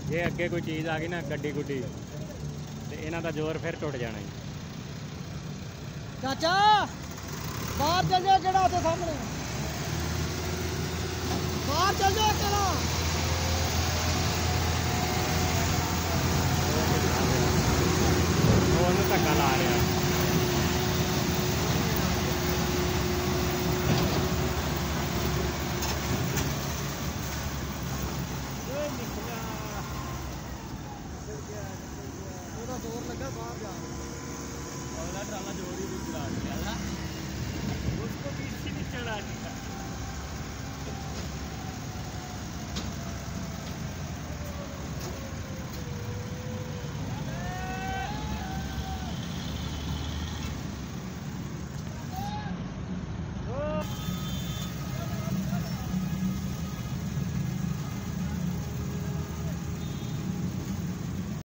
जे अगे कोई चीज़ आ गई ना गड्डी गुड्डी तो इन्हों का जोर फिर टुट जाना ही। चाचा बाहर चल जाए केड़ा ते सामने बाहर चल जाए केड़ा धक्का ला रहा जोर लगा बाहर जा ट्राला जोर